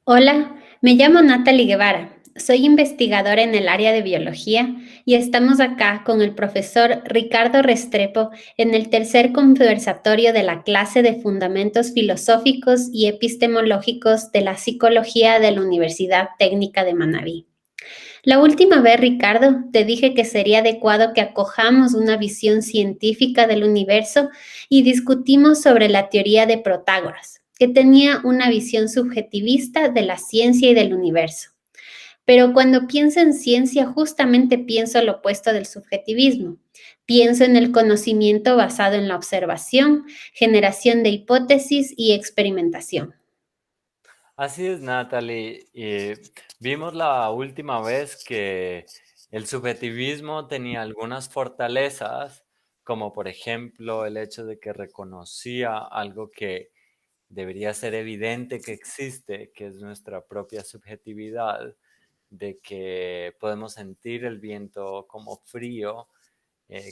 Hola, me llamo Natalie Guevara. Soy investigadora en el área de biología y estamos acá con el profesor Ricardo Restrepo en el tercer conversatorio de la clase de Fundamentos Filosóficos y Epistemológicos de la Psicología de la Universidad Técnica de Manabí. La última vez, Ricardo, te dije que sería adecuado que acojamos una visión científica del universo y discutimos sobre la teoría de Protágoras, que tenía una visión subjetivista de la ciencia y del universo. Pero cuando pienso en ciencia, justamente pienso lo opuesto del subjetivismo. Pienso en el conocimiento basado en la observación, generación de hipótesis y experimentación. Así es, Natalie. Vimos la última vez que el subjetivismo tenía algunas fortalezas, como por ejemplo el hecho de que reconocía algo que debería ser evidente que existe, que es nuestra propia subjetividad, de que podemos sentir el viento como frío,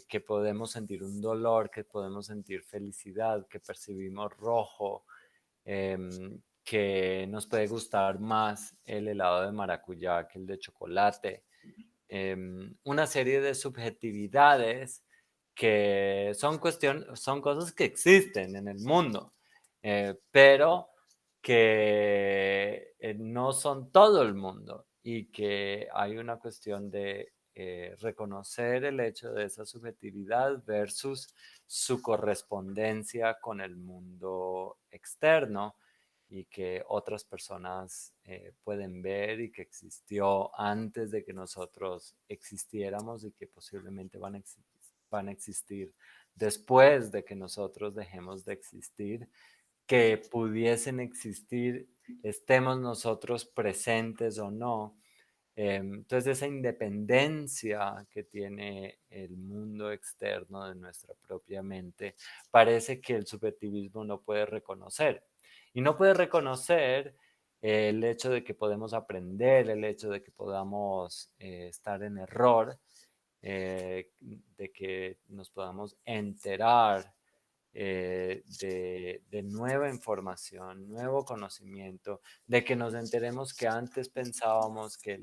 que podemos sentir un dolor, que podemos sentir felicidad, que percibimos rojo, que nos puede gustar más el helado de maracuyá que el de chocolate. Una serie de subjetividades que son cosas que existen en el mundo, pero que no son todo el mundo y que hay una cuestión de reconocer el hecho de esa subjetividad versus su correspondencia con el mundo externo y que otras personas pueden ver y que existió antes de que nosotros existiéramos y que posiblemente van a existir después de que nosotros dejemos de existir, que pudiesen existir, estemos nosotros presentes o no. Entonces, esa independencia que tiene el mundo externo de nuestra propia mente, parece que el subjetivismo no puede reconocer. Y no puede reconocer el hecho de que podemos aprender, el hecho de que podamos estar en error, de que nos podamos enterar de nueva información, nuevo conocimiento, de que nos enteremos que antes pensábamos que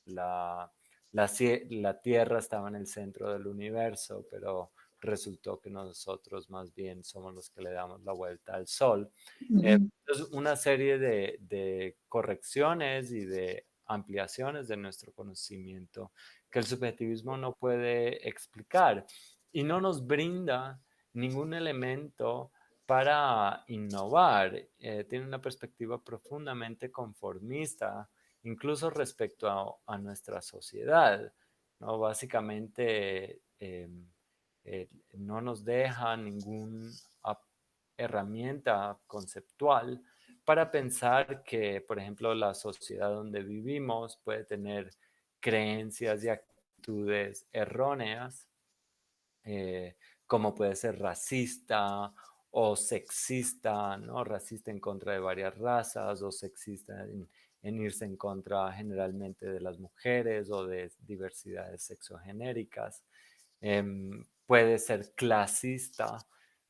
la, la Tierra estaba en el centro del universo, pero resultó que nosotros más bien somos los que le damos la vuelta al Sol. Ujú. Entonces, una serie de correcciones y de ampliaciones de nuestro conocimiento que el subjetivismo no puede explicar y no nos brinda ningún elemento para innovar. Tiene una perspectiva profundamente conformista, incluso respecto a nuestra sociedad, ¿no? Básicamente, no nos deja ninguna herramienta conceptual para pensar que, por ejemplo, la sociedad donde vivimos puede tener creencias y actitudes erróneas, eh, como puede ser racista o sexista, ¿no? Racista en contra de varias razas o sexista en irse en contra generalmente de las mujeres o de diversidades sexogenéricas. Puede ser clasista,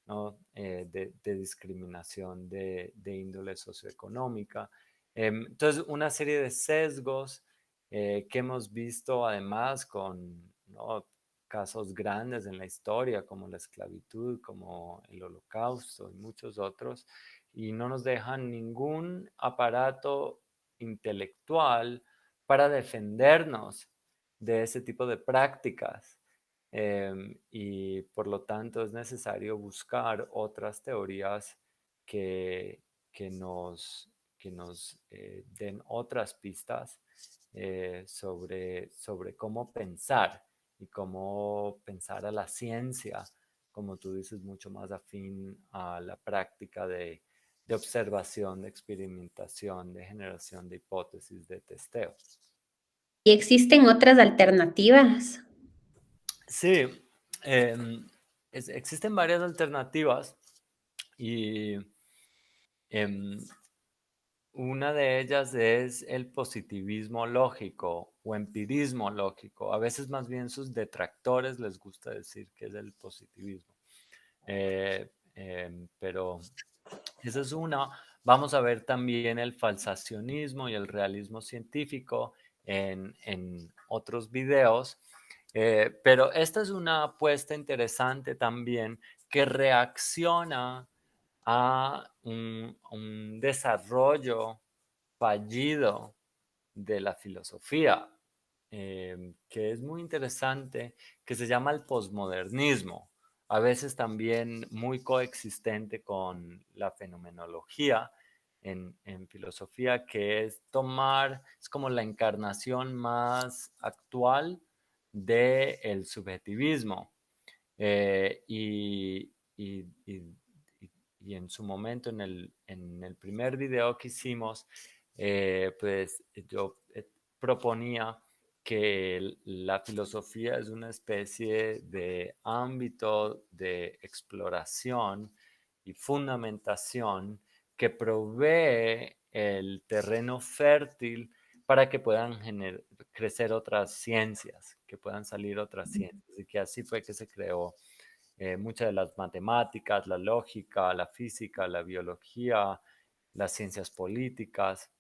¿no? De discriminación de índole socioeconómica. Entonces, una serie de sesgos que hemos visto además con, ¿no?, casos grandes en la historia, como la esclavitud, como el holocausto y muchos otros, y no nos dejan ningún aparato intelectual para defendernos de ese tipo de prácticas. Y por lo tanto es necesario buscar otras teorías que, que nos, que nos den otras pistas sobre cómo pensar y cómo pensar a la ciencia, como tú dices, mucho más afín a la práctica de observación, de experimentación, de generación de hipótesis, de testeo. ¿Y existen otras alternativas? Sí, existen varias alternativas y em, una de ellas es el positivismo lógico o empirismo lógico. A veces más bien sus detractores les gusta decir que es el positivismo. Pero esa es una. Vamos a ver también el falsacionismo y el realismo científico en otros videos, pero esta es una apuesta interesante también que reacciona a un desarrollo fallido de la filosofía, que es muy interesante, que se llama el posmodernismo, a veces también muy coexistente con la fenomenología en filosofía, que es tomar, es como la encarnación más actual del subjetivismo. Y en su momento, en el primer video que hicimos, pues yo proponía que la filosofía es una especie de ámbito de exploración y fundamentación que provee el terreno fértil para que puedan crecer otras ciencias, que puedan salir otras ciencias. Y que así fue que se creó muchas de las matemáticas, la lógica, la física, la biología, las ciencias políticas.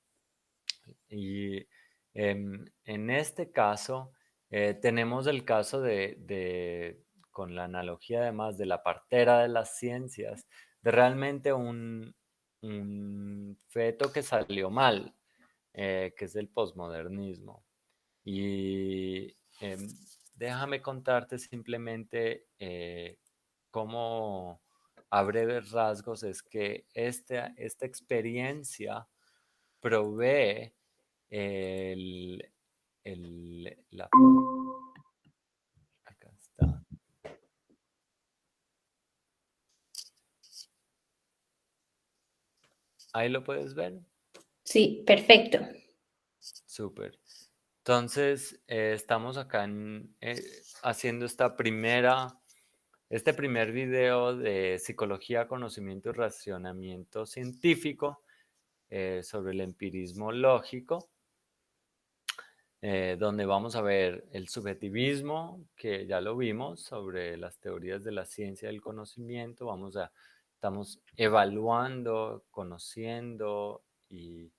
Y en este caso, tenemos el caso con la analogía además de la partera de las ciencias, de realmente un feto que salió mal, que es el posmodernismo. Y déjame contarte simplemente cómo, a breves rasgos, es que esta experiencia provee el, la... Acá está. Ahí lo puedes ver. Sí, perfecto. Súper. Entonces, estamos acá haciendo este primer video de psicología, conocimiento y racionamiento científico sobre el empirismo lógico, donde vamos a ver el subjetivismo, que ya lo vimos, sobre las teorías de la ciencia del conocimiento. Estamos evaluando, conociendo y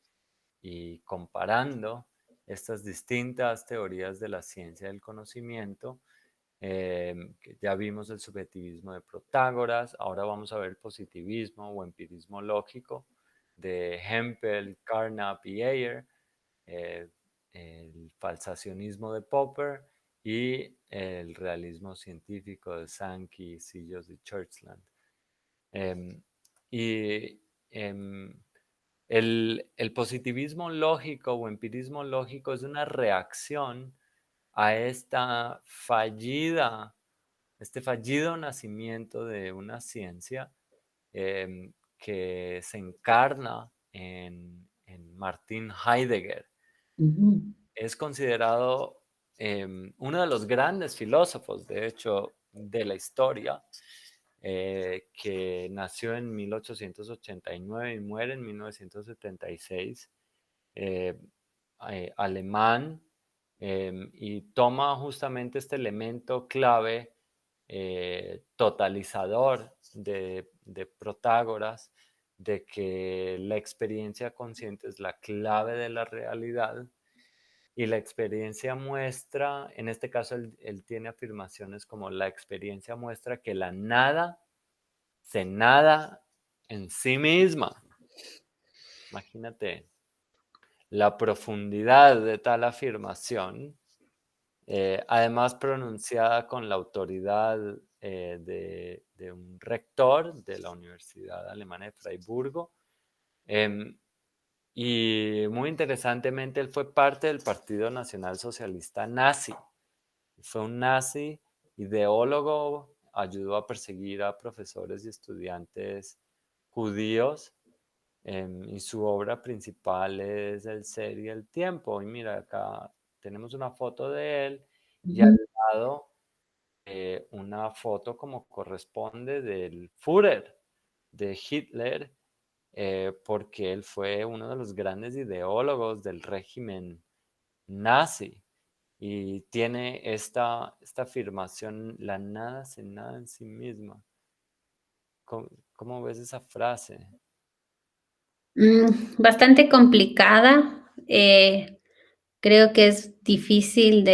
comparando estas distintas teorías de la ciencia del conocimiento. Que ya vimos el subjetivismo de Protágoras, ahora vamos a ver el positivismo o empirismo lógico de Hempel, Carnap y Ayer, eh, el falsacionismo de Popper y el realismo científico de Sankey, Sillos y Churchland. Em, y em, el positivismo lógico o empirismo lógico es una reacción a este fallido nacimiento de una ciencia que se encarna en Martin Heidegger. Ujú. Es considerado uno de los grandes filósofos, de hecho, de la historia, que nació en 1889 y muere en 1976, eh, alemán, y toma justamente este elemento clave totalizador de Protágoras, de que la experiencia consciente es la clave de la realidad. Y la experiencia muestra, en este caso él tiene afirmaciones como: la experiencia muestra que la nada se nada en sí misma. Imagínate la profundidad de tal afirmación, además pronunciada con la autoridad de un rector de la Universidad Alemana de Freiburgo. Em, y muy interesantemente, él fue parte del Partido Nacional Socialista nazi. Fue un nazi, ideólogo, ayudó a perseguir a profesores y estudiantes judíos, y su obra principal es El ser y el tiempo. Y mira, acá tenemos una foto de él y al Ujú. lado una foto como corresponde del Führer, de Hitler, porque él fue uno de los grandes ideólogos del régimen nazi. Y tiene esta afirmación: la nada se nada en sí misma. ¿Cómo ves esa frase? Bastante complicada. Creo que es difícil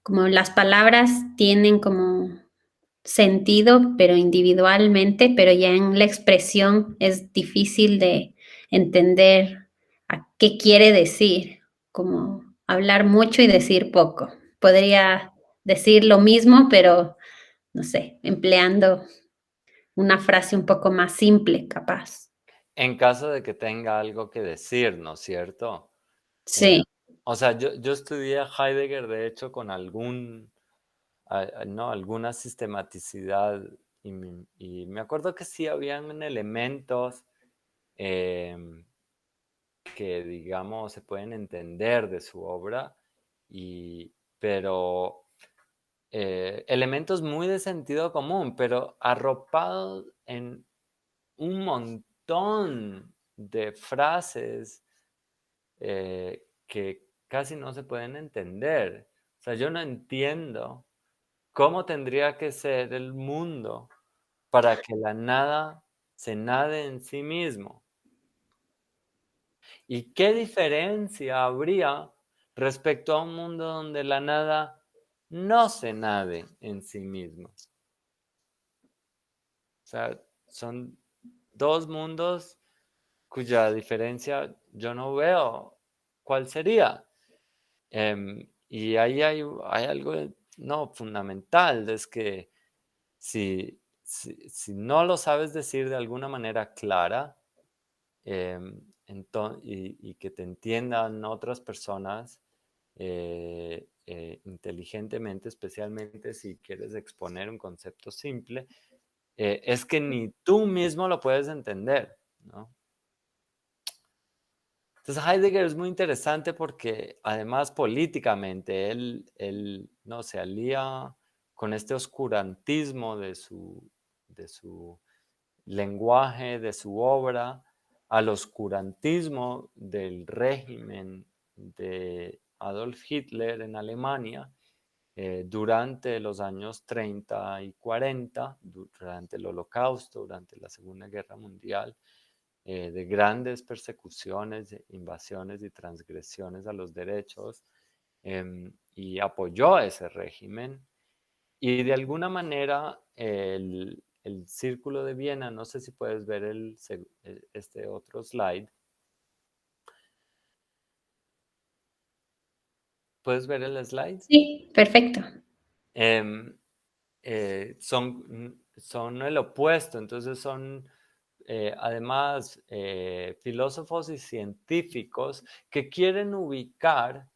como las palabras tienen como sentido, pero individualmente, pero ya en la expresión es difícil de entender a qué quiere decir, como hablar mucho y decir poco. Podría decir lo mismo, pero no sé, empleando una frase un poco más simple, capaz. En caso de que tenga algo que decir, ¿no es cierto? Eh, Sí, o sea, yo estudié a Heidegger, de hecho, con no, alguna sistematicidad y me acuerdo que sí habían elementos em, que, digamos, se pueden entender de su obra, pero elementos muy de sentido común, pero arropados en un montón de frases que casi no se pueden entender. O sea, yo no entiendo cómo tendría que ser el mundo para que la nada se nade en sí mismo. ¿Y qué diferencia habría respecto a un mundo donde la nada no se nade en sí mismo? O sea, son dos mundos cuya diferencia yo no veo cuál sería. Y ahí hay algo no fundamental, es que si no lo sabes decir de alguna manera clara, y que te entiendan otras personas inteligentemente, especialmente si quieres exponer un concepto simple, es que ni tú mismo lo puedes entender, ¿no? Entonces Heidegger es muy interesante porque además políticamente él no se alía con este oscurantismo de su lenguaje, de su obra, al oscurantismo del régimen de Adolf Hitler en Alemania durante los años 30 y 40, durante el Holocausto, durante la Segunda Guerra Mundial, de grandes persecuciones, invasiones y transgresiones a los derechos, y apoyó ese régimen. Y de alguna manera el Círculo de Viena, no sé si puedes ver este otro slide. ¿Puedes ver el slide? sí, perfecto. Em, son el opuesto, entonces son además filósofos y científicos que quieren ubicar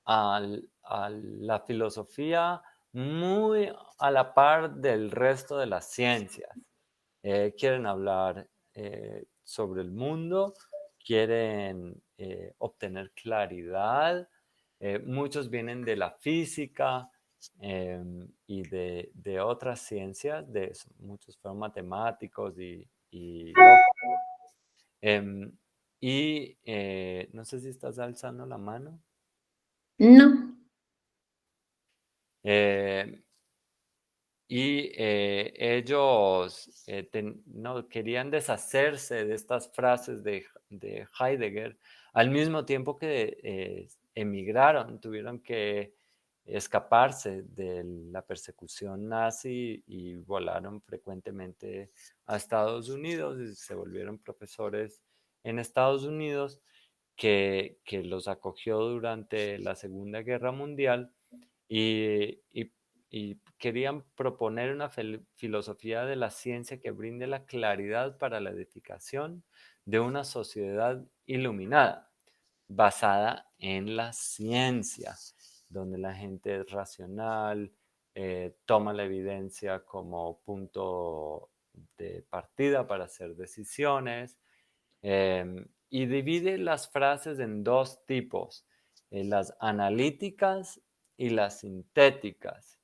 a la filosofía muy a la par del resto de las ciencias. Quieren hablar sobre el mundo, quieren obtener claridad. Muchos vienen de la física y de otras ciencias, muchos fueron matemáticos y lógicos. Em, no sé si estás alzando la mano. No. Eh, ellos no, querían deshacerse de estas frases de Heidegger al mismo tiempo que emigraron, tuvieron que escaparse de la persecución nazi y volaron frecuentemente a Estados Unidos y se volvieron profesores en Estados Unidos que los acogió durante la Segunda Guerra Mundial y querían proponer una filosofía de la ciencia que brinde la claridad para la edificación de una sociedad iluminada, basada en la ciencia, donde la gente es racional, toma la evidencia como punto de partida para hacer decisiones, y divide las frases en dos tipos, las analíticas y las sintéticas,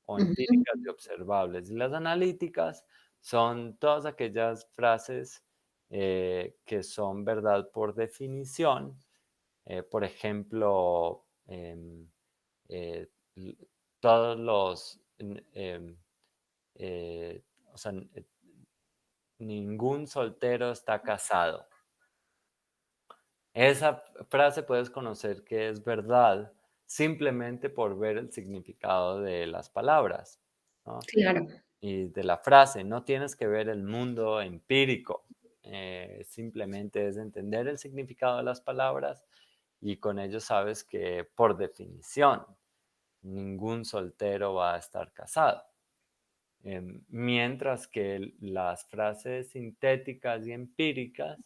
o Ujú. empíricas y observables. Y las analíticas son todas aquellas frases que son verdad por definición. Por ejemplo, eh, todos los, o sea, ningún soltero está casado. Esa frase puedes conocer que es verdad simplemente por ver el significado de las palabras, ¿no? Claro. Y de la frase. No tienes que ver el mundo empírico, simplemente es entender el significado de las palabras y con ello sabes que por definición ningún soltero va a estar casado. Mientras que las frases sintéticas y empíricas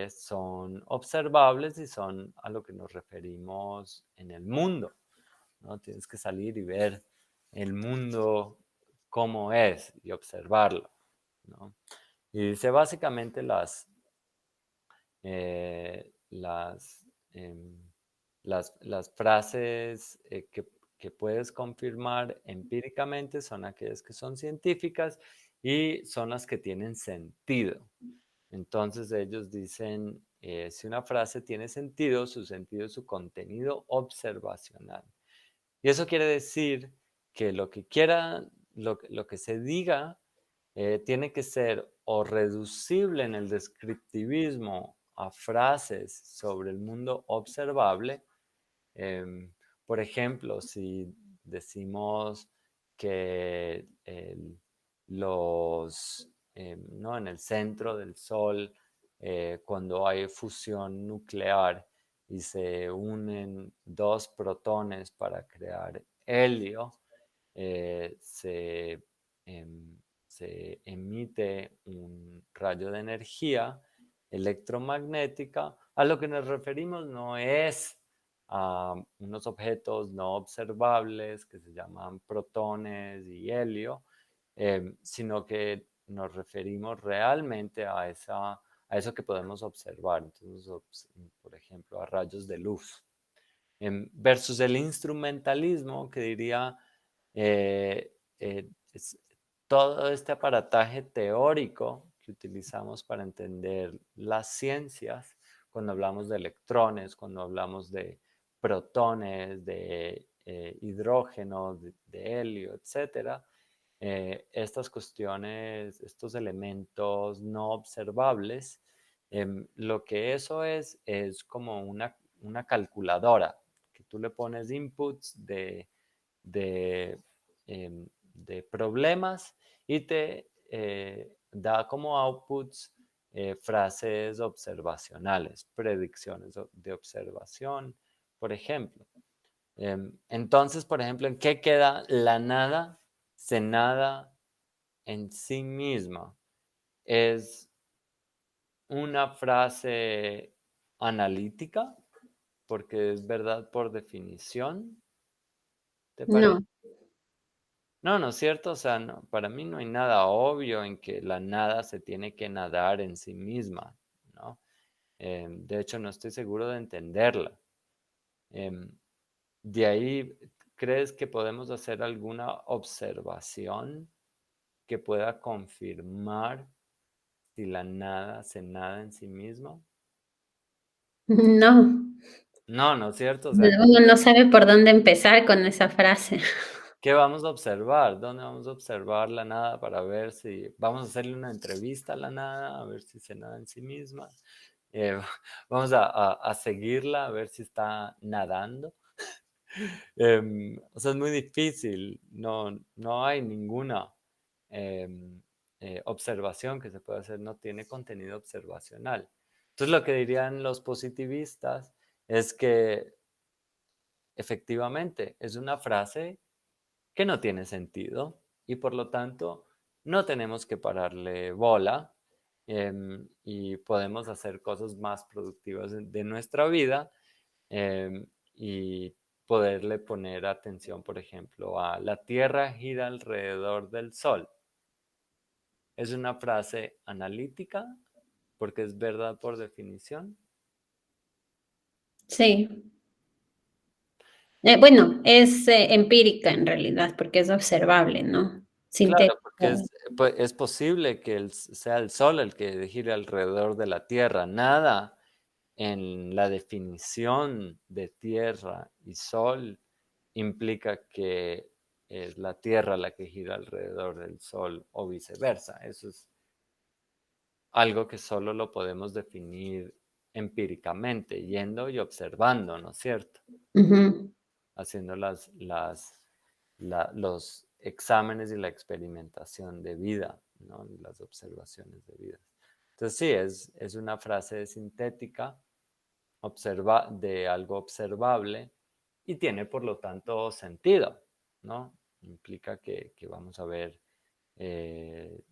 son observables y son a lo que nos referimos en el mundo, ¿no? Tienes que salir y ver el mundo como es y observarlo, ¿no? Y dice básicamente las, las frases que puedes confirmar empíricamente son aquellas que son científicas y son las que tienen sentido. Entonces ellos dicen, si una frase tiene sentido es su contenido observacional. Y eso quiere decir que lo que quiera, lo que se diga, tiene que ser o reducible en el descriptivismo a frases sobre el mundo observable. Em, por ejemplo, si decimos que ¿no? En el centro del Sol, cuando hay fusión nuclear y se unen dos protones para crear helio, eh, se, se emite un rayo de energía electromagnética. A lo que nos referimos no es a unos objetos no observables que se llaman protones y helio, sino que nos referimos realmente a eso que podemos observar. Entonces, por ejemplo, a rayos de luz. Versus el instrumentalismo, que diría todo este aparataje teórico que utilizamos para entender las ciencias, cuando hablamos de electrones, cuando hablamos de protones, de hidrógeno, de helio, etcétera, estas cuestiones, estos elementos no observables, lo que eso es como una calculadora, que tú le pones inputs de, de problemas y te da como outputs frases observacionales, predicciones de observación, por ejemplo. Entonces, por ejemplo, ¿en qué queda la nada? Se nada en sí misma. Es una frase analítica, porque es verdad por definición, ¿te parece? No. No, no es cierto, o sea, para mí no hay nada obvio en que la nada se tiene que nadar en sí misma, ¿no? De hecho, no estoy seguro de entenderla. Em, de ahí, ¿crees que podemos hacer alguna observación que pueda confirmar si la nada se nada en sí misma? No. No, no es cierto, o sea, Uno no sabe por dónde empezar con esa frase. ¿qué vamos a observar? ¿Dónde vamos a observar la nada para ver si vamos a hacerle una entrevista a la nada, a ver si se nada en sí misma? Eh, vamos a seguirla, a ver si está nadando. O sea, es muy difícil, no hay ninguna em, observación que se pueda hacer, no tiene contenido observacional. Entonces, lo que dirían los positivistas es que efectivamente es una frase que no tiene sentido y por lo tanto no tenemos que pararle bola, y podemos hacer cosas más productivas de nuestra vida, y poderle poner atención, por ejemplo, a la Tierra gira alrededor del Sol. Es una frase analítica porque es verdad por definición. Sí. Bueno, es empírica en realidad, porque es observable, ¿no? Claro, Sintética. porque es posible que sea el Sol el que gire alrededor de la Tierra. Nada en la definición de Tierra y Sol implica que es la Tierra la que gira alrededor del Sol o viceversa. Eso es algo que solo lo podemos definir empíricamente, yendo y observando, ¿no es cierto? Ujú. Haciendo los exámenes y la experimentación de vida, ¿no? Y las observaciones de vida. Entonces sí, es una frase sintética de algo observable y tiene por lo tanto sentido, ¿no? Implica que vamos a ver eh,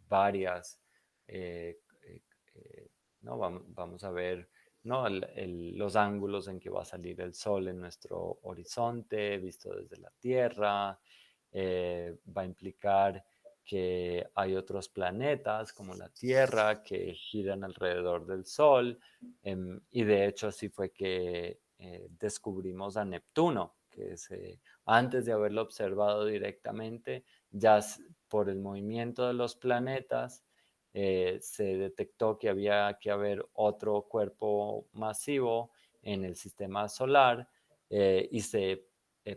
varias, eh, eh, ¿no? Vamos a ver, ¿no? Los ángulos en que va a salir el sol en nuestro horizonte, visto desde la Tierra, va a implicar que hay otros planetas como la Tierra que giran alrededor del Sol, y de hecho así fue que descubrimos a Neptuno, que antes de haberlo observado directamente, ya por el movimiento de los planetas, se detectó que había que haber otro cuerpo masivo en el sistema solar, y se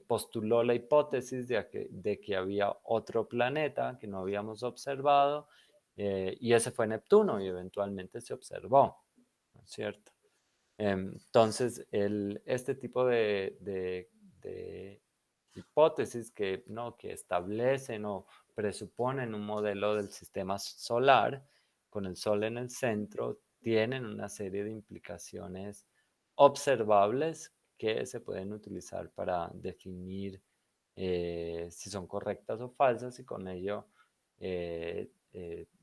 postuló la hipótesis de que había otro planeta que no habíamos observado, y ese fue Neptuno y eventualmente se observó, ¿no es cierto? Entonces, este tipo de hipótesis que, ¿no? que establecen o presuponen un modelo del sistema solar con el Sol en el centro, tienen una serie de implicaciones observables que se pueden utilizar para definir si son correctas o falsas, y con ello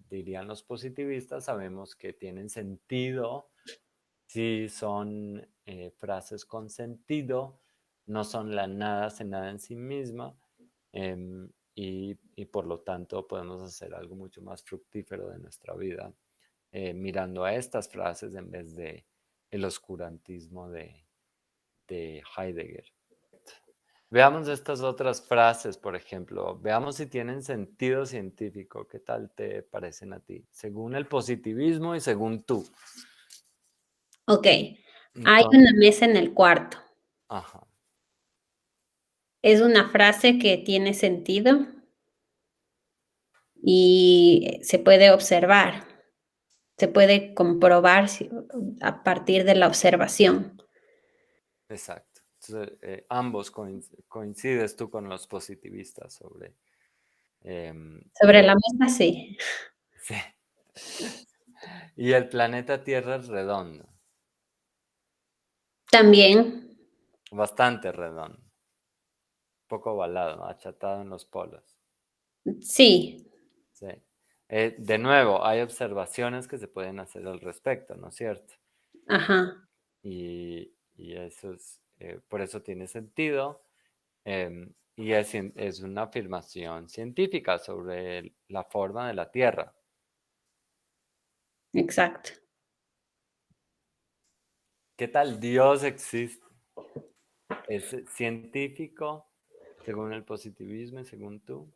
dirían los positivistas, sabemos que tienen sentido si son frases con sentido, no son la nada sin nada en sí misma, y por lo tanto podemos hacer algo mucho más fructífero de nuestra vida mirando a estas frases en vez de el oscurantismo de Heidegger. Veamos estas otras frases, por ejemplo. Veamos si tienen sentido científico. ¿Qué tal te parecen a ti? Según el positivismo y según tú. Ok, hay Entonces, una mesa en el cuarto. ajá, Es una frase que tiene sentido y se puede observar, se puede comprobar a partir de la observación. exacto. Entonces, ambos coincides tú con los positivistas sobre... Sobre la mesa, sí. sí. Y el planeta Tierra es redondo, También, bastante redondo, poco ovalado, ¿no? Achatado en los polos. sí, Sí. De nuevo, hay observaciones que se pueden hacer al respecto, ¿no es cierto? ajá, Y eso por eso tiene sentido. Y es una afirmación científica sobre la forma de la Tierra. exacto. ¿Qué tal Dios existe? ¿Es científico según el positivismo y según tú?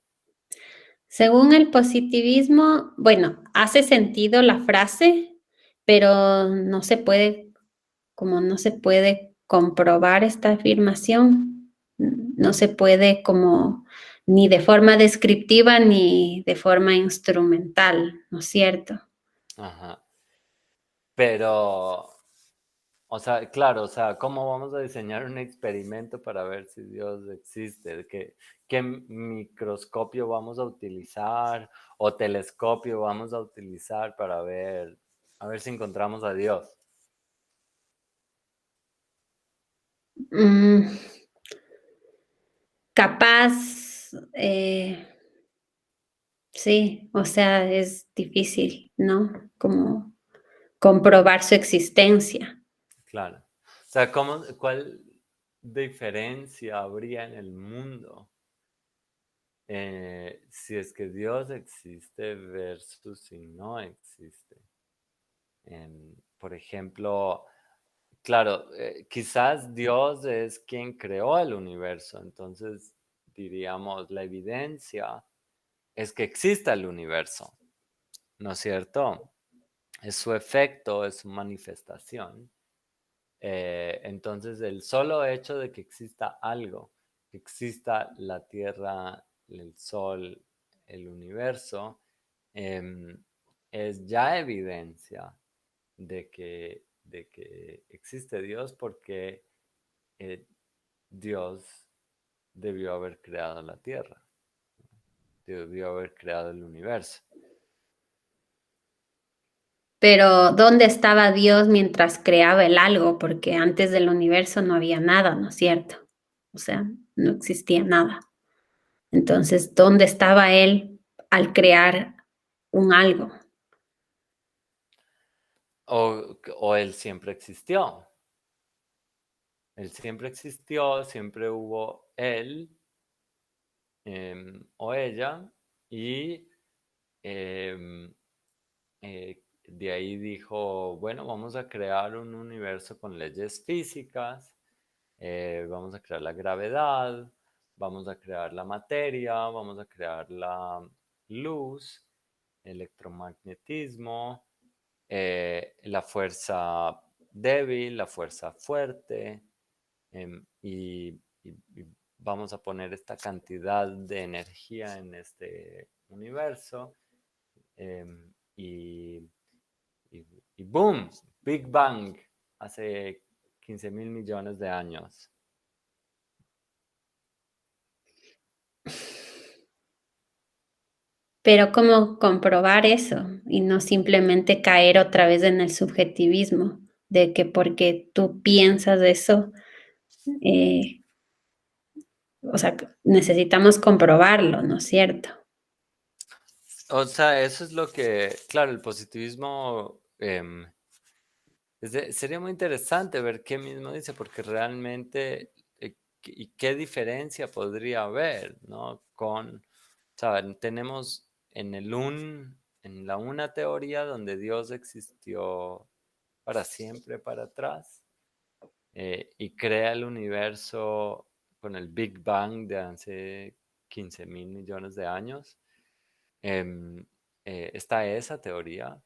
Según el positivismo, bueno, hace sentido la frase, pero no se puede, como no se puede comprobar esta afirmación, no se puede como ni de forma descriptiva ni de forma instrumental, ¿no es cierto? Ajá. Pero, o sea, claro, o sea, ¿cómo vamos a diseñar un experimento para ver si Dios existe? ¿Qué microscopio vamos a utilizar o telescopio vamos a utilizar para a ver si encontramos a Dios? Mm, capaz, sí, o sea, es difícil, ¿no? Como comprobar su existencia. Claro. O sea, cuál diferencia habría en el mundo si es que Dios existe versus si no existe? Por ejemplo, claro, quizás Dios es quien creó el universo, entonces diríamos, la evidencia es que exista el universo, ¿no es cierto? Es su efecto, es su manifestación. Entonces, el solo hecho de que exista algo, que exista la Tierra, el Sol, el universo, em, es ya evidencia de que existe Dios porque Dios debió haber creado la Tierra, debió haber creado el universo. Pero ¿dónde estaba Dios mientras creaba el algo? Porque antes del universo no había nada, ¿no es cierto? O sea, no existía nada. Entonces, ¿dónde estaba Él al crear un algo? O Él siempre existió. Él siempre existió, siempre hubo Él o ella y em, de ahí dijo, bueno, vamos a crear un universo con leyes físicas, vamos a crear la gravedad, vamos a crear la materia, vamos a crear la luz, electromagnetismo, la fuerza débil, la fuerza fuerte, y vamos a poner esta cantidad de energía en este universo. Y, y boom, Big Bang, hace 15.000 millones de años. Pero ¿cómo comprobar eso? Y no simplemente caer otra vez en el subjetivismo de que porque tú piensas eso, eh, o sea, necesitamos comprobarlo, ¿no es cierto? O sea, eso es lo que, claro, el positivismo sería muy interesante ver qué mismo dice, porque realmente, y qué diferencia podría haber, ¿no? O sea, tenemos en la una teoría donde Dios existió para siempre, para atrás, y crea el universo con el Big Bang de hace 15.000 millones de años. Em, Está esa teoría,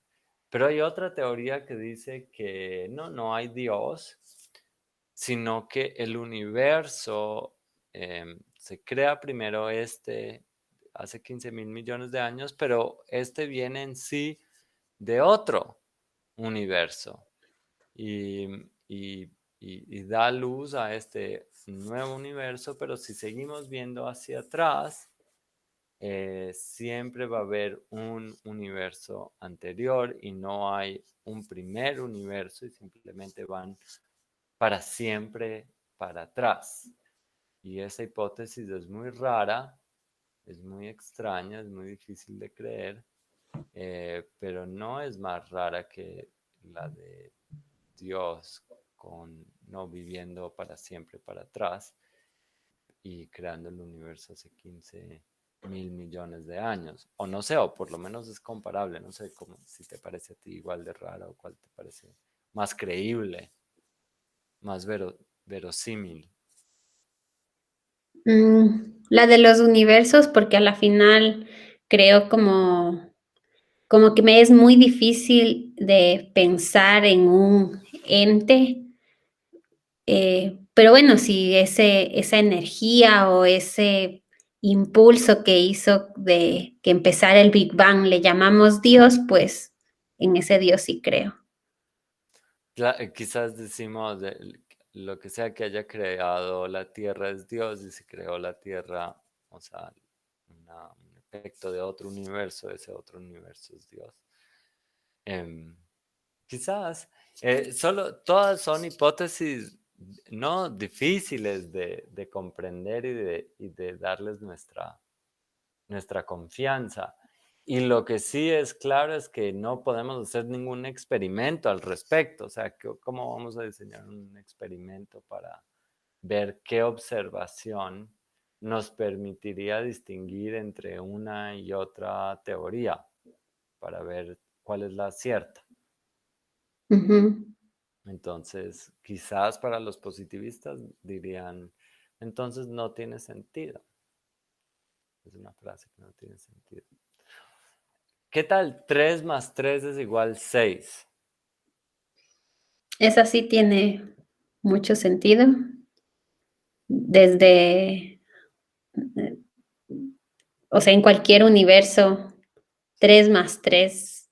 pero hay otra teoría que dice que no hay Dios, sino que el universo se crea primero hace 15.000 millones de años, pero este viene en sí de otro universo y, y, y da luz a este nuevo universo, pero si seguimos viendo hacia atrás, siempre va a haber un universo anterior y no hay un primer universo y simplemente van para siempre para atrás. Y esa hipótesis es muy rara, es muy extraña, es muy difícil de creer, pero no es más rara que la de Dios con no viviendo para siempre para atrás y creando el universo hace 15.000 millones de años. O no sé, o por lo menos es comparable. No sé cómo, si te parece a ti igual de rara o cuál te parece más creíble, más verosímil. La de los universos, porque a la final creo como que me es muy difícil de pensar en un ente, pero bueno, si esa energía o ese impulso que hizo de que empezara el Big Bang le llamamos Dios, pues en ese Dios sí creo. Quizás decimos lo que sea que haya creado la Tierra es Dios y si creó la Tierra, o sea, un efecto de otro universo, ese otro universo es Dios. Em, Quizás, solo todas son hipótesis no difíciles de comprender y de darles nuestra confianza. Y lo que sí es claro es que no podemos hacer ningún experimento al respecto. O sea, ¿cómo vamos a diseñar un experimento para ver qué observación nos permitiría distinguir entre una y otra teoría para ver cuál es la cierta? Ujú. Entonces, quizás para los positivistas dirían, entonces no tiene sentido. Es una frase que no tiene sentido. ¿Qué tal 3 más 3 es igual 6? Esa sí tiene mucho sentido. Desde, o sea, en cualquier universo, 3 más 3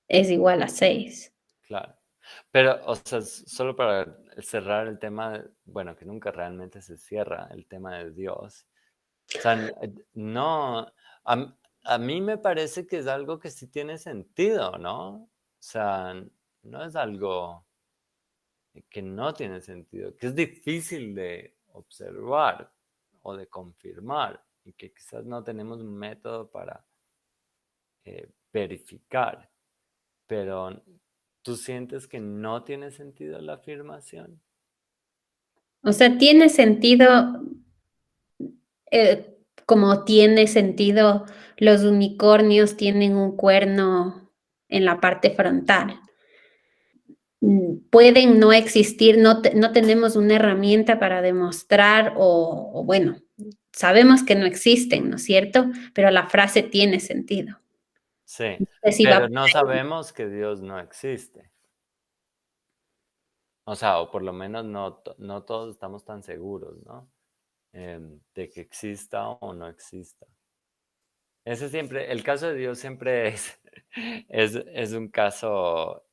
es igual a 6. Claro. Pero, o sea, solo para cerrar el tema, bueno, que nunca realmente se cierra el tema de Dios. O sea, no, a mí me parece que es algo que sí tiene sentido, ¿no? O sea, no es algo que no tiene sentido, que es difícil de observar o de confirmar y que quizás no tenemos un método para verificar, pero ¿tú sientes que no tiene sentido la afirmación? O sea, tiene sentido, como tiene sentido los unicornios tienen un cuerno en la parte frontal. Pueden no existir, no tenemos una herramienta para demostrar o bueno, sabemos que no existen, ¿no es cierto? Pero la frase tiene sentido. Sí, No sé si va pero por no ahí. sabemos que Dios no existe. O sea, o por lo menos no todos estamos tan seguros, ¿no? De que exista o no exista. Ese siempre, el caso de Dios siempre es, es un caso,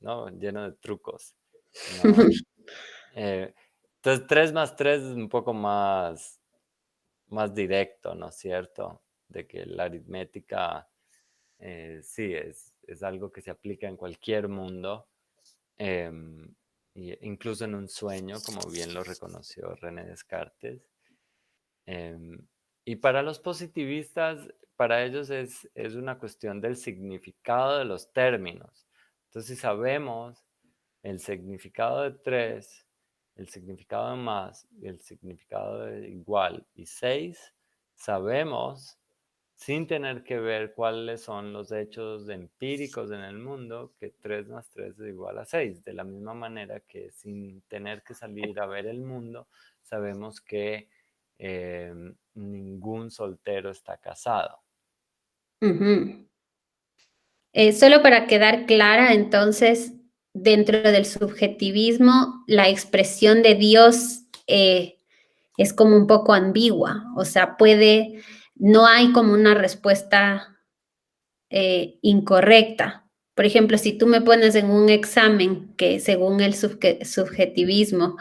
¿no? Lleno de trucos, ¿no? Eh, entonces, 3 más 3 es un poco más directo, ¿no es cierto? De que la aritmética, sí, es algo que se aplica en cualquier mundo, incluso en un sueño, como bien lo reconoció René Descartes. Em, y para los positivistas, para ellos es una cuestión del significado de los términos. Entonces, si sabemos el significado de 3, el significado de más y el significado de igual y 6, sabemos, sin tener que ver cuáles son los hechos empíricos en el mundo, que 3 más 3 es igual a 6. De la misma manera que sin tener que salir a ver el mundo, sabemos que ningún soltero está casado. Ujú. Solo para quedar clara, entonces, dentro del subjetivismo, la expresión de Dios es como un poco ambigua, o sea, no hay como una respuesta incorrecta. Por ejemplo, si tú me pones en un examen que según el subjetivismo,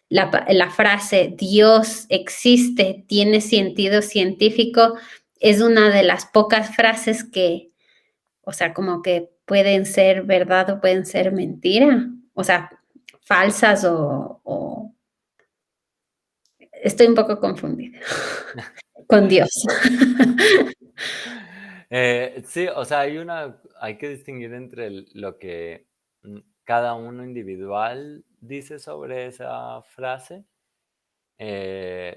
la frase Dios existe, tiene sentido científico, es una de las pocas frases que, o sea, como que pueden ser verdad o pueden ser mentira, o sea, falsas o estoy un poco confundida con Dios. Sí, o sea, hay que distinguir entre lo que cada uno individual dice sobre esa frase,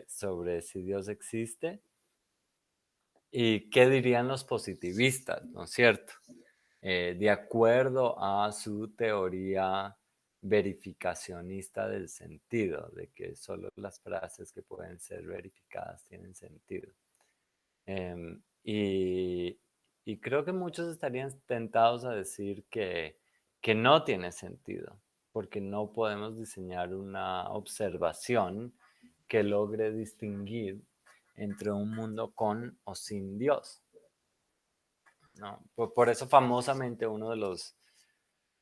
sobre si Dios existe, y qué dirían los positivistas, ¿no es cierto? De acuerdo a su teoría verificacionista del sentido, de que solo las frases que pueden ser verificadas tienen sentido. Y creo que muchos estarían tentados a decir que no tiene sentido, porque no podemos diseñar una observación que logre distinguir entre un mundo con o sin Dios, ¿no? Por eso famosamente uno de los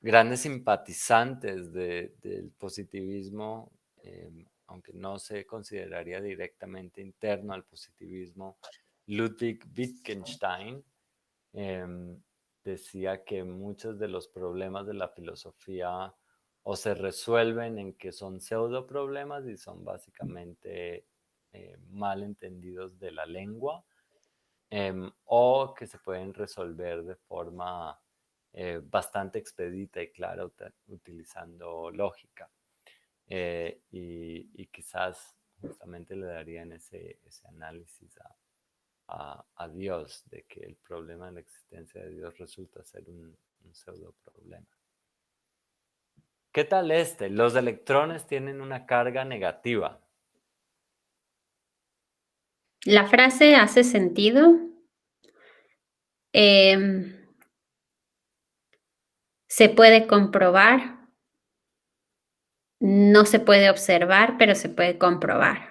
grandes simpatizantes del positivismo, aunque no se consideraría directamente interno al positivismo, Ludwig Wittgenstein, em, decía que muchos de los problemas de la filosofía o se resuelven en que son pseudo problemas y son básicamente malentendidos de la lengua, o que se pueden resolver de forma bastante expedita y clara utilizando lógica. Y quizás justamente le darían ese análisis a Dios, de que el problema de la existencia de Dios resulta ser un pseudo problema. ¿Qué tal este? Los electrones tienen una carga negativa. La frase hace sentido. Eh, Se puede comprobar, no se puede observar, pero se puede comprobar.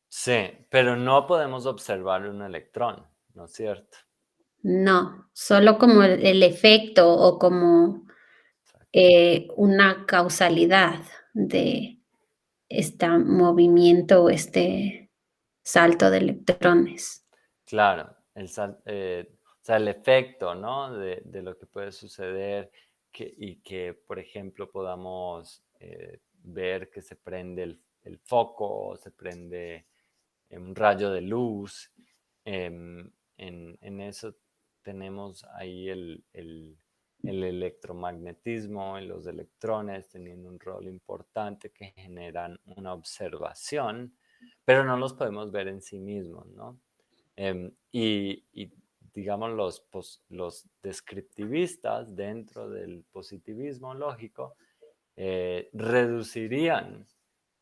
Sí, pero no podemos observar un electrón, ¿no es cierto? No, solo como el efecto o como... una causalidad de este movimiento o este salto de electrones. Claro, o sea, el efecto, ¿no? De lo que puede suceder y que, por ejemplo, podamos ver que se prende el foco o se prende un rayo de luz. En eso tenemos ahí el electromagnetismo y los electrones teniendo un rol importante que generan una observación, pero no los podemos ver en sí mismos, ¿no? Y digamos, los descriptivistas dentro del positivismo lógico reducirían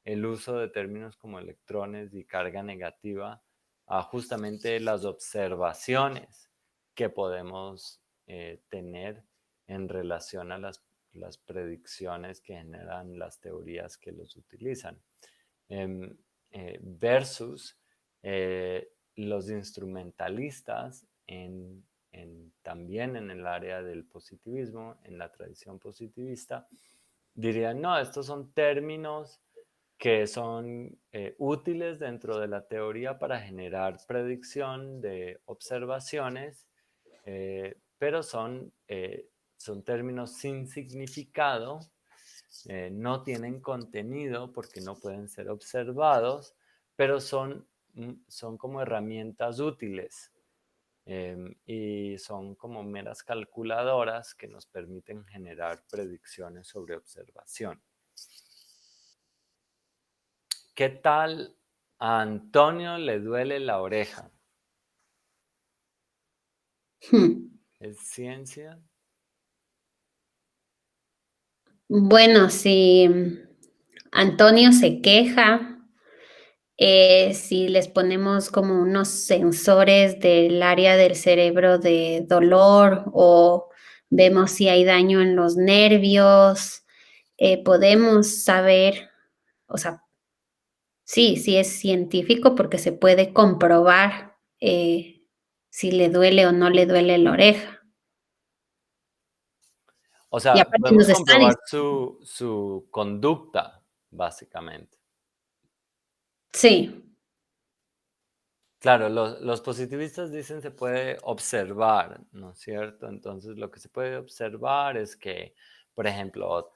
el uso de términos como electrones y carga negativa a justamente las observaciones que podemos tener en relación a las predicciones que generan las teorías que los utilizan. Em, Versus los instrumentalistas también en el área del positivismo, en la tradición positivista, dirían, no, estos son términos que son útiles dentro de la teoría para generar predicción de observaciones, pero son términos sin significado, no tienen contenido porque no pueden ser observados, pero son como herramientas útiles y son como meras calculadoras que nos permiten generar predicciones sobre observación. ¿Qué tal a Antonio le duele la oreja? Hmm. ¿Es ciencia? Bueno, si Antonio se queja, si les ponemos como unos sensores del área del cerebro de dolor o vemos si hay daño en los nervios, podemos saber, o sea, sí, sí es científico porque se puede comprobar si le duele o no le duele la oreja. O Y sea, aparte nos podemos está comprobar diciendo, su conducta, básicamente. sí, Claro, los positivistas dicen se puede observar, ¿no es cierto? Entonces, lo que se puede observar es que, por ejemplo,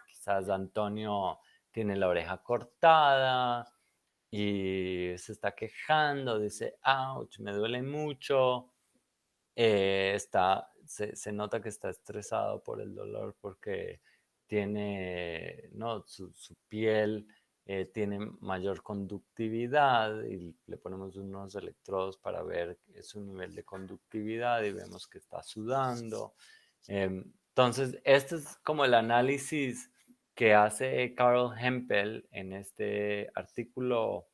quizás Antonio tiene la oreja cortada y se está quejando, dice, ouch, me duele mucho. Se nota que está estresado por el dolor porque tiene, ¿no? Su piel tiene mayor conductividad y le ponemos unos electrodos para ver su nivel de conductividad y vemos que está sudando. Entonces, este es como el análisis que hace Carl Hempel en este artículo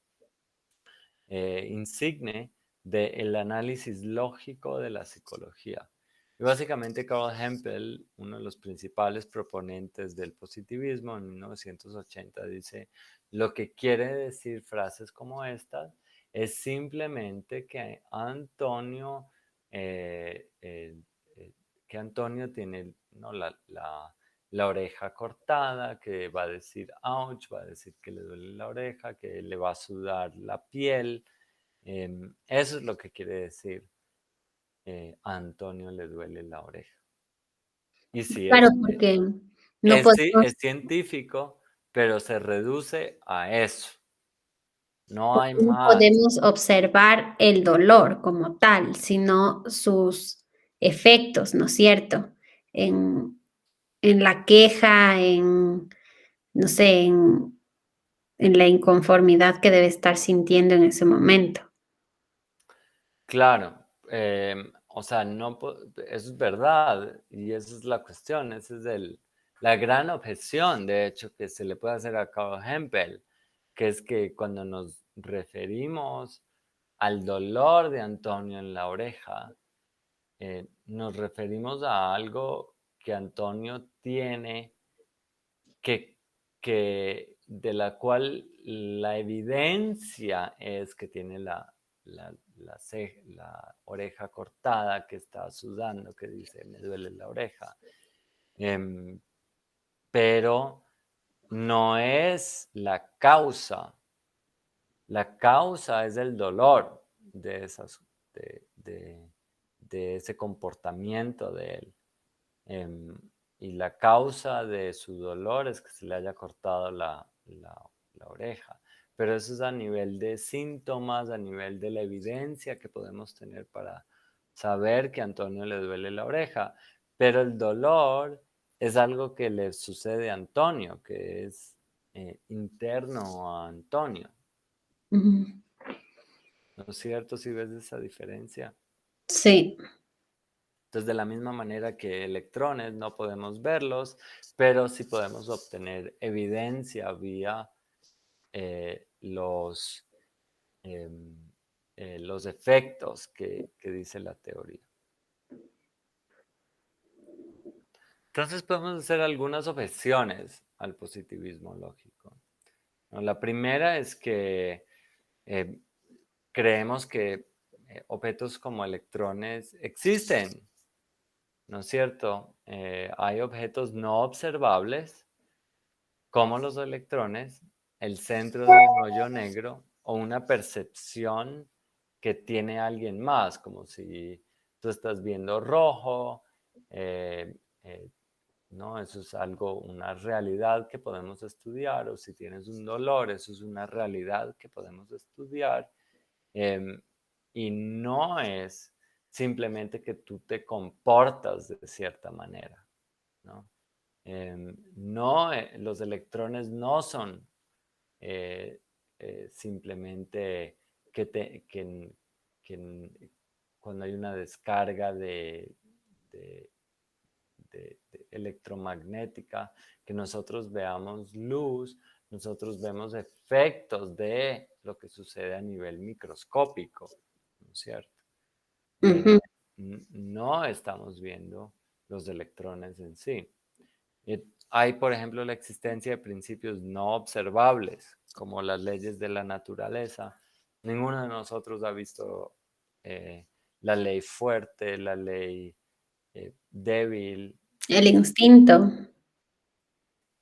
insigne del análisis lógico de la psicología. Y básicamente Carl Hempel, uno de los principales proponentes del positivismo en 1980, dice, lo que quiere decir frases como estas es simplemente eh, eh, que Antonio tiene, ¿no? La oreja cortada, que va a decir ouch, va a decir que le duele la oreja, que le va a sudar la piel. Eso es lo que quiere decir a Antonio le duele la oreja. Y sí, claro, porque no sí, podemos, es científico, pero se reduce a eso. No hay no más. podemos observar el dolor como tal, sino sus efectos, ¿no es cierto? En, en la queja, no sé, en la inconformidad que debe estar sintiendo en ese momento. Claro, o sea, eso es verdad y esa es la cuestión, esa es la gran objeción, de hecho, que se le puede hacer a Carl Hempel, que es que cuando nos referimos al dolor de Antonio en la oreja, nos referimos a algo que Antonio tiene que, de la cual la evidencia es que tiene la oreja cortada, que está sudando, que dice, me duele la oreja. Em, pero no es la causa. La causa es el dolor de, de ese comportamiento de él. Em, y la causa de su dolor es que se le haya cortado la oreja. Pero eso es a nivel de síntomas, a nivel de la evidencia que podemos tener para saber que a Antonio le duele la oreja. Pero el dolor es algo que le sucede a Antonio, que es interno a Antonio. Ujú. ¿No es cierto si ves esa diferencia? Sí. Entonces, de la misma manera que electrones no podemos verlos, pero sí podemos obtener evidencia vía los, em, los efectos que dice la teoría. Entonces, podemos hacer algunas objeciones al positivismo lógico, ¿no? La primera es que eh, creemos que objetos como electrones existen, ¿no es cierto? Hay objetos no observables, como los electrones, el centro de un hoyo negro o una percepción que tiene alguien más, como si tú estás viendo rojo, eh, eh, ¿no? Eso es algo, una realidad que podemos estudiar, o si tienes un dolor, eso es una realidad que podemos estudiar. Em, y no es simplemente que tú te comportas de cierta manera, ¿no? No, los electrones no son simplemente que, que cuando hay una descarga de, de electromagnética, que nosotros veamos luz, nosotros vemos efectos de lo que sucede a nivel microscópico, ¿no es cierto? Eh, Ujú. no estamos viendo los electrones en sí. Hay, por ejemplo, la existencia de principios no observables, como las leyes de la naturaleza. Ninguno de nosotros ha visto eh, la ley fuerte, la ley débil, El instinto.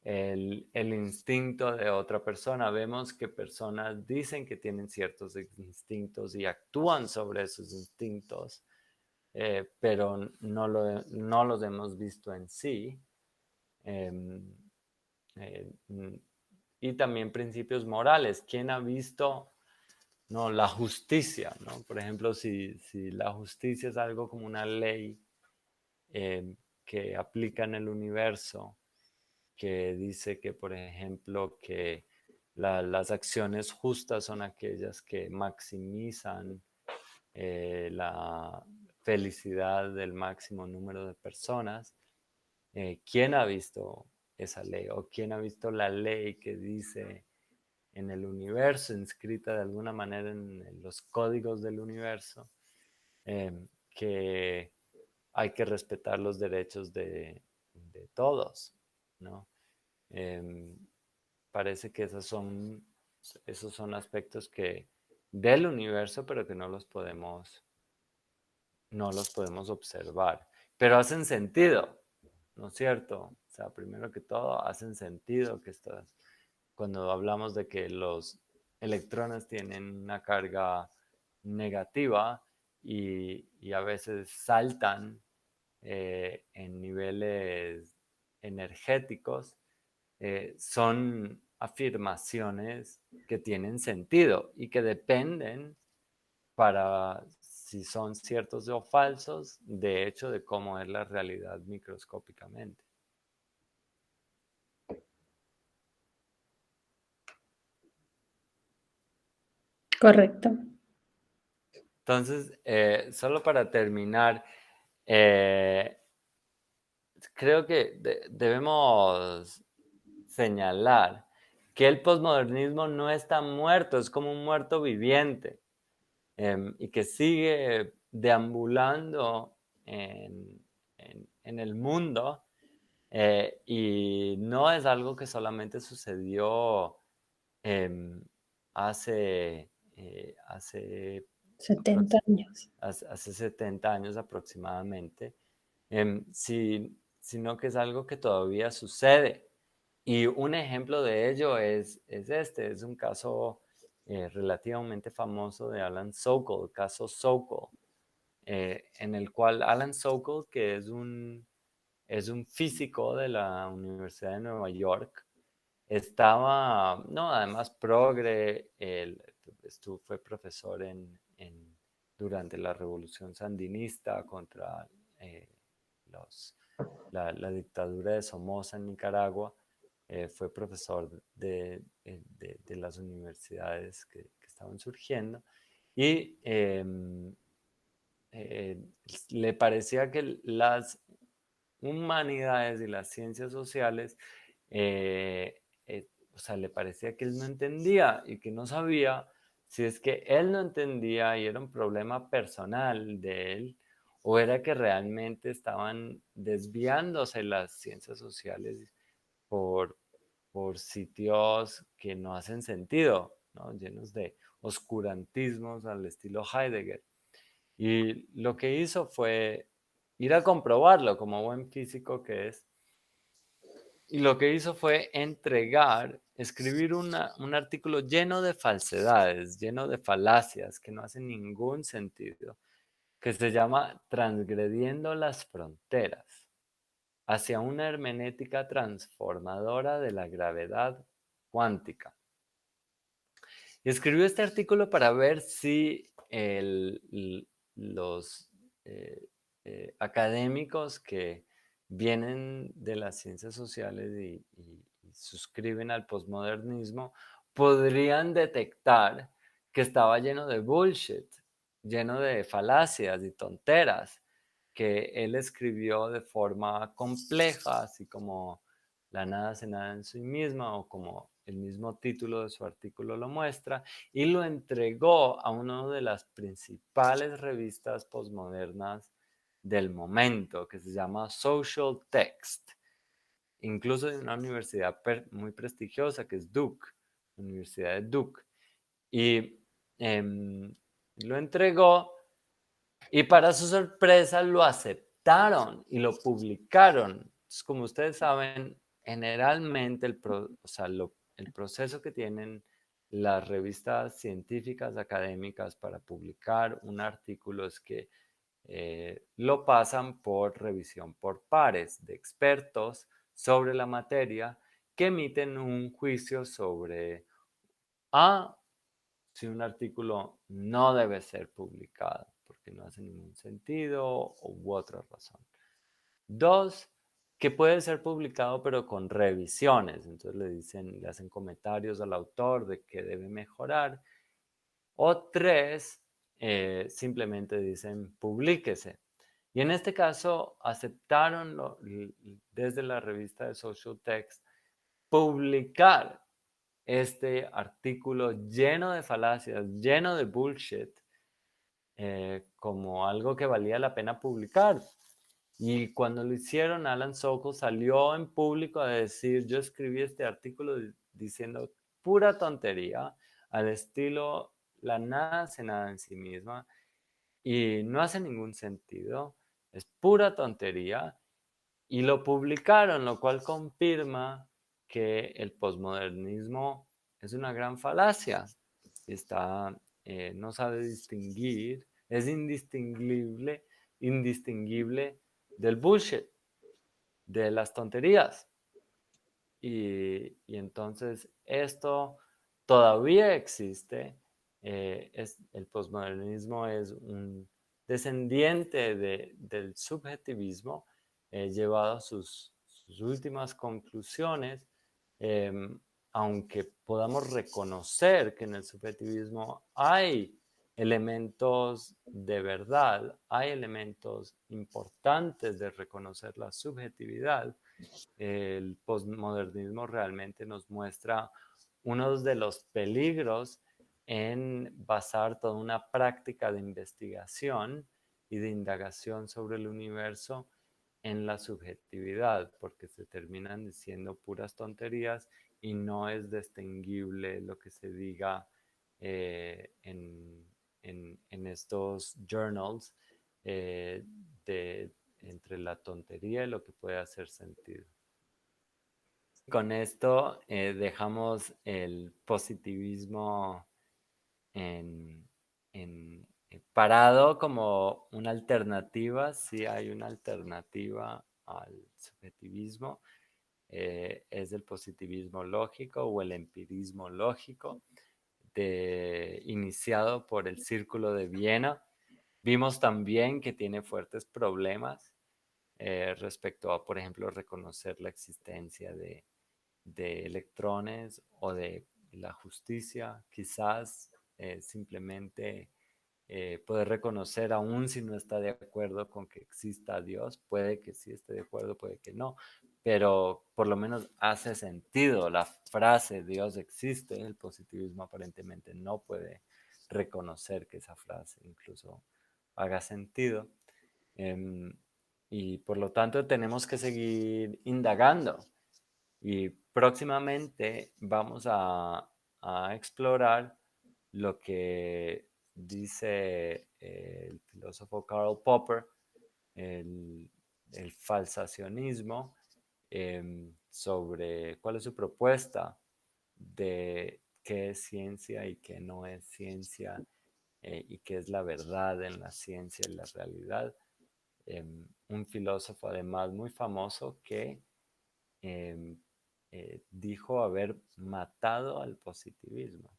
el instinto de otra persona. Vemos que personas dicen que tienen ciertos instintos y actúan sobre esos instintos, pero no los hemos visto en sí. Em, eh, y también principios morales. ¿Quién ha visto, no, la justicia? ¿No? Por ejemplo, si la justicia es algo como una ley que aplica en el universo, que dice que, por ejemplo, que las acciones justas son aquellas que maximizan la felicidad del máximo número de personas. ¿Quién ha visto esa ley? ¿O quién ha visto la ley que dice en el universo, inscrita de alguna manera en los códigos del universo, que hay que respetar los derechos de todos, ¿no? Eh, Parece que esos son aspectos que del universo, pero que no los podemos observar, pero hacen sentido, ¿no es cierto? O sea, primero que todo, hacen sentido que cuando hablamos de que los electrones tienen una carga negativa y a veces saltan en niveles energéticos, son afirmaciones que tienen sentido y que dependen para si son ciertos o falsos, de hecho, de cómo es la realidad microscópicamente. Correcto. Entonces, solo para terminar, eh, creo que debemos señalar que el posmodernismo no está muerto, es como un muerto viviente, y que sigue deambulando en el mundo, y no es algo que solamente sucedió em, hace, aprox- 70 años. hace 70 años aproximadamente, sino que es algo que todavía sucede. Y un ejemplo de ello es un caso relativamente famoso de Alan Sokal, el caso Sokal, en el cual Alan Sokal, que es un físico de la Universidad de Nueva York, estaba, no, además progre, él fue profesor durante la Revolución Sandinista contra eh, los, la dictadura de Somoza en Nicaragua. Fue profesor de las universidades que estaban surgiendo y eh, le parecía que las humanidades y las ciencias sociales, o sea, le parecía que él no entendía y que no sabía si es que él no entendía y era un problema personal de él o era que realmente estaban desviándose las ciencias sociales por, por sitios que no hacen sentido, ¿no? Llenos de oscurantismos al estilo Heidegger. Y lo que hizo fue ir a comprobarlo como buen físico que es. Y lo que hizo fue escribir un artículo lleno de falsedades, lleno de falacias que no hacen ningún sentido, que se llama Transgrediendo las fronteras hacia una hermenéutica transformadora de la gravedad cuántica. Y escribió este artículo para ver si los eh, académicos que vienen de las ciencias sociales y suscriben al posmodernismo podrían detectar que estaba lleno de bullshit, lleno de falacias y tonteras que él escribió de forma compleja, así como la nada se nada en sí misma o como el mismo título de su artículo lo muestra, y lo entregó a una de las principales revistas postmodernas del momento, que se llama Social Text, incluso de una universidad muy prestigiosa que es Duke, la Universidad de Duke. Y lo entregó y para su sorpresa lo aceptaron y lo publicaron. Entonces, como ustedes saben, generalmente el proceso que tienen las revistas científicas académicas para publicar un artículo es que lo pasan por revisión por pares de expertos sobre la materia que emiten un juicio sobre A, si un artículo no debe ser publicado porque no hace ningún sentido u otra razón. Dos, que puede ser publicado pero con revisiones. Entonces le hacen comentarios al autor de que debe mejorar. O tres, simplemente dicen publíquese. Y en este caso aceptaron desde la revista de Social Text publicar este artículo lleno de falacias, lleno de bullshit, como algo que valía la pena publicar. Y cuando lo hicieron, Alan Sokal salió en público a decir, yo escribí este artículo diciendo pura tontería, al estilo la nada hace nada en sí misma y no hace ningún sentido, es pura tontería. Y lo publicaron, lo cual confirma que el posmodernismo es una gran falacia. Está, no sabe distinguir, es indistinguible del bullshit, de las tonterías. Y entonces esto todavía existe. El posmodernismo es un descendiente del subjetivismo llevado a sus últimas conclusiones, eh, aunque podamos reconocer que en el subjetivismo hay elementos de verdad, hay elementos importantes de reconocer la subjetividad. El postmodernismo realmente nos muestra uno de los peligros en basar toda una práctica de investigación y de indagación sobre el universo en la subjetividad, porque se terminan diciendo puras tonterías y no es distinguible lo que se diga en estos journals eh, de, entre la tontería y lo que puede hacer sentido. Con esto dejamos el positivismo en, parado como una alternativa. Sí hay una alternativa al subjetivismo. Es el positivismo lógico o el empirismo lógico, iniciado por el Círculo de Viena. Vimos también que tiene fuertes problemas respecto a, por ejemplo, reconocer la existencia de electrones o de la justicia. Quizás simplemente poder reconocer, aún si no está de acuerdo con que exista Dios, puede que sí esté de acuerdo, puede que no, pero por lo menos hace sentido la frase Dios existe. El positivismo aparentemente no puede reconocer que esa frase incluso haga sentido. Em, y por lo tanto tenemos que seguir indagando. Y próximamente vamos a explorar lo que dice el filósofo Karl Popper, el, el falsacionismo, sobre cuál es su propuesta de qué es ciencia y qué no es ciencia, y qué es la verdad en la ciencia y la realidad. Un filósofo además muy famoso que em, dijo haber matado al positivismo.